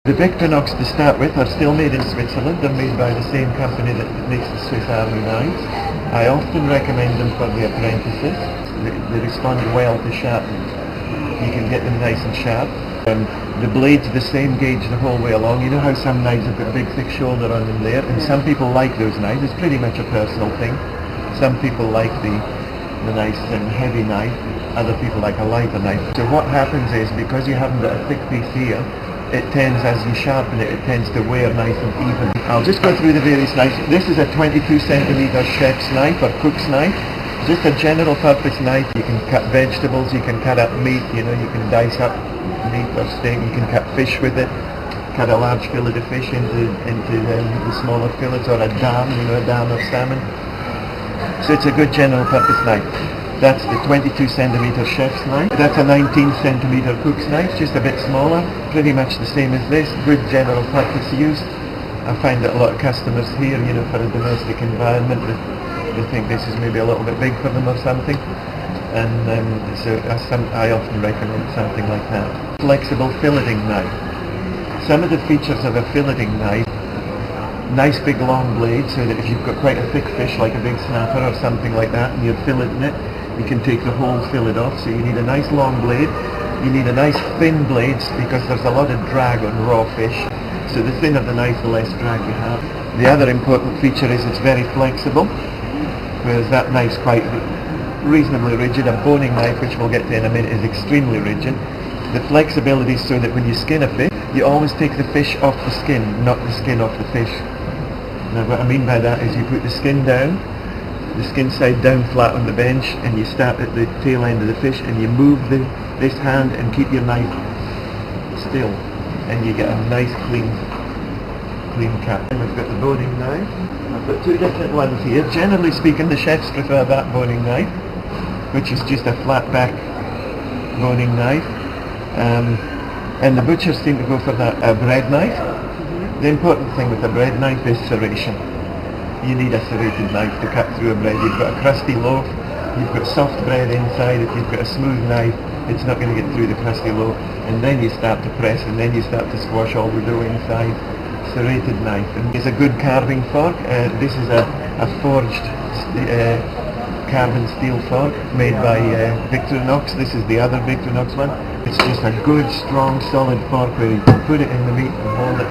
The Victorinox to start with are still made in Switzerland. They're made by the same company that makes the Swiss Army knives. I often recommend them for the apprentices. They respond well to sharpening. You can get them nice and sharp. The blade's the same gauge the whole way along. You know how some knives have got a big thick shoulder on them there, and some people like those knives. It's pretty much a personal thing. Some people like the nice and heavy knife. Other people like a lighter knife. So what happens is, because you haven't got a thick piece here, it tends, as you sharpen it, it tends to wear nice and even. I'll just go through the various knives. This is a 22 centimeter chef's knife or cook's knife. Just a general purpose knife. You can cut vegetables, you can cut up meat, you can dice up meat or steak, you can cut fish with it. Cut a large fillet of fish into the smaller fillets, or a dam, a dam of salmon. So it's a good general purpose knife. That's the 22 centimeter chef's knife. That's a 19 centimeter cook's knife, just a bit smaller, pretty much the same as this. Good general purpose use. I find that a lot of customers here, for a domestic environment, they think this is maybe a little bit big for them or something. And so I often recommend something like that. Flexible filleting knife. Some of the features of a filleting knife: nice big long blade, so that if you've got quite a thick fish like a big snapper or something like that and you're filleting it, you can take the whole fillet off. So you need a nice long blade. You need a nice thin blade, because there's a lot of drag on raw fish. So the thinner the knife, the less drag you have. The other important feature is it's very flexible, whereas that knife's quite reasonably rigid. A boning knife, which we'll get to in a minute, is extremely rigid. The flexibility is so that when you skin a fish, you always take the fish off the skin, not the skin off the fish. Now what I mean by that is you put the skin down, the skin side down flat on the bench, and you start at the tail end of the fish, and you move this hand and keep your knife still, and you get a nice clean cut. And we've got the boning knife. I've got two different ones here. Generally speaking, the chefs prefer that boning knife, which is just a flat back boning knife. And the butchers seem to go for that bread knife. The important thing with a bread knife is serration. You need a serrated knife to cut through a bread. You've got a crusty loaf, you've got soft bread inside. If you've got a smooth knife, it's not going to get through the crusty loaf. And then you start to press, and then you start to squash all the dough inside. Serrated knife. And it's a good carving fork. This is a forged carbon steel fork made by Victorinox. This is the other Victorinox one. It's just a good, strong, solid fork where you can put it in the meat and hold it,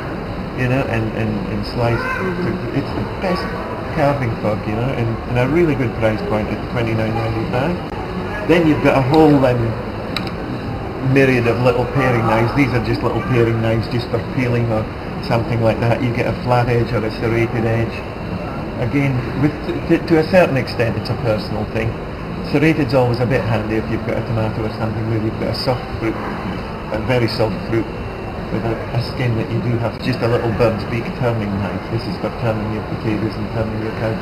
and slice. It's the best carving fork, and a really good price point at $29.95. Then you've got a whole myriad of little paring knives. These are just little paring knives just for peeling or something like that. You get a flat edge or a serrated edge. Again, to a certain extent, it's a personal thing. Serrated's always a bit handy if you've got a tomato or something where you've got a soft fruit, a very soft fruit with a skin that you do have. Just a little bird's beak turning knife. This is for turning your potatoes and turning your cow.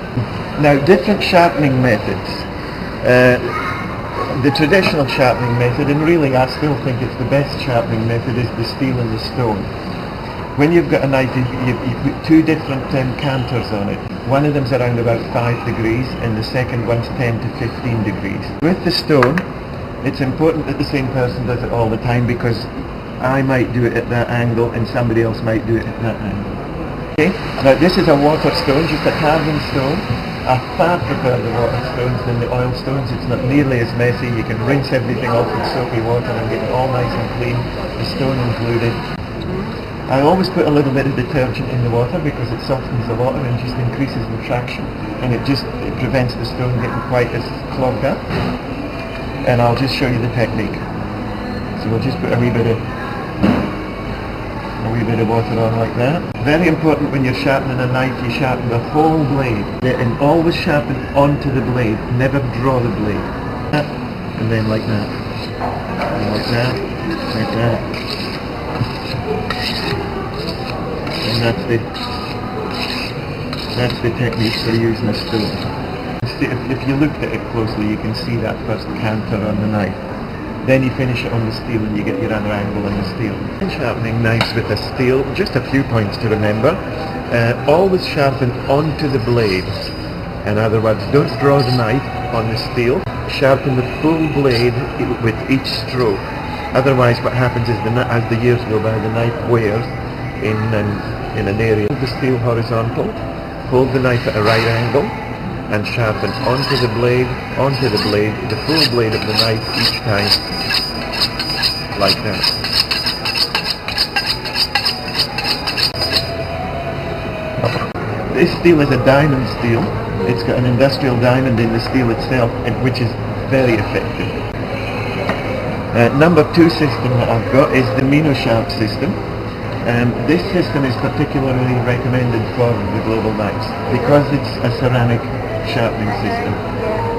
Now, different sharpening methods. The traditional sharpening method, and really I still think it's the best sharpening method, is the steel and the stone. When you've got a knife, you put two different canters on it. One of them's around about 5 degrees, and the second one's 10 to 15 degrees. With the stone, it's important that the same person does it all the time, because I might do it at that angle and somebody else might do it at that angle. Okay? Now this is a water stone, just a carbon stone. I far prefer the water stones than the oil stones. It's not nearly as messy. You can rinse everything off with soapy water and get it all nice and clean, the stone included. I always put a little bit of detergent in the water because it softens the water and just increases the traction, and it prevents the stone getting quite as clogged up. And I'll just show you the technique. So we'll just put a wee bit of water on like that. Very important when you're sharpening a knife, you sharpen the whole blade, and always sharpen onto the blade. Never draw the blade. And then like that, and like that, like that. And that's the technique for using a stone. If you looked at it closely, you can see that first canter on the knife. Then you finish it on the steel and you get your other angle on the steel. When sharpening knives with a steel, just a few points to remember. Always sharpen onto the blade. In other words, don't draw the knife on the steel. Sharpen the full blade with each stroke. Otherwise what happens is as the years go by, the knife wears in an area. Hold the steel horizontal, hold the knife at a right angle, and sharpen onto the blade, the full blade of the knife each time, like that. This steel is a diamond steel. It's got an industrial diamond in the steel itself, which is very effective. Number 2 system that I've got is the Mino Sharp system. This system is particularly recommended for the global knives because it's a ceramic sharpening system.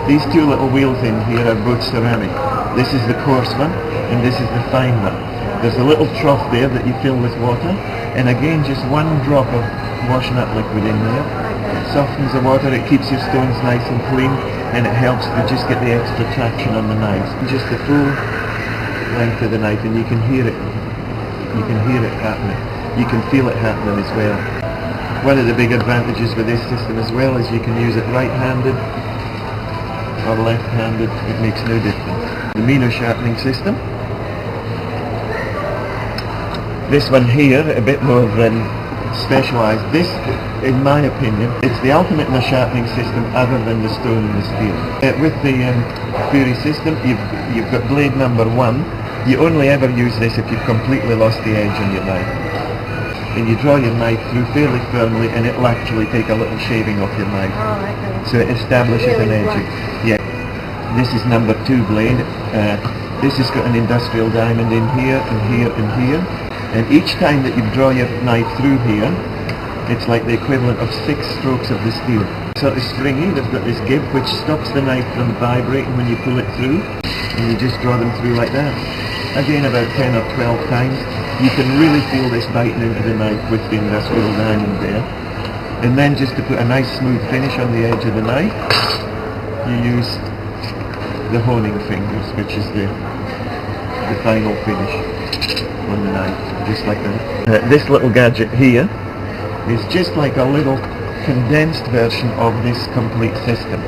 These 2 little wheels in here are both ceramic. This is the coarse one and this is the fine one. There's a little trough there that you fill with water, and again just 1 drop of washing up liquid in there. It softens the water, it keeps your stones nice and clean, and it helps to just get the extra traction on the knives. Just the full length of the knife, and you can hear it. You can hear it happening. You can feel it happening as well. One of the big advantages with this system as well is you can use it right-handed or left-handed. It makes no difference. The Mino sharpening system. This one here, a bit more specialised. This, in my opinion, it's the ultimate in a sharpening system other than the stone and the steel. With the Fury system, you've got blade number 1. You only ever use this if you've completely lost the edge on your knife. And you draw your knife through fairly firmly, and it'll actually take a little shaving off your knife. So it establishes an edge. Yeah. This is number 2 blade. This has got an industrial diamond in here and here and here. And each time that you draw your knife through here, it's like the equivalent of 6 strokes of the steel. Sort of stringy, they've got this give which stops the knife from vibrating when you pull it through, and you just draw them through like that. Again, about 10 or 12 times. You can really feel this biting into the knife with the industrial diamond there. And then just to put a nice smooth finish on the edge of the knife, you use the honing fingers, which is the final finish on the knife, just like that. This little gadget here is just like a little condensed version of this complete system.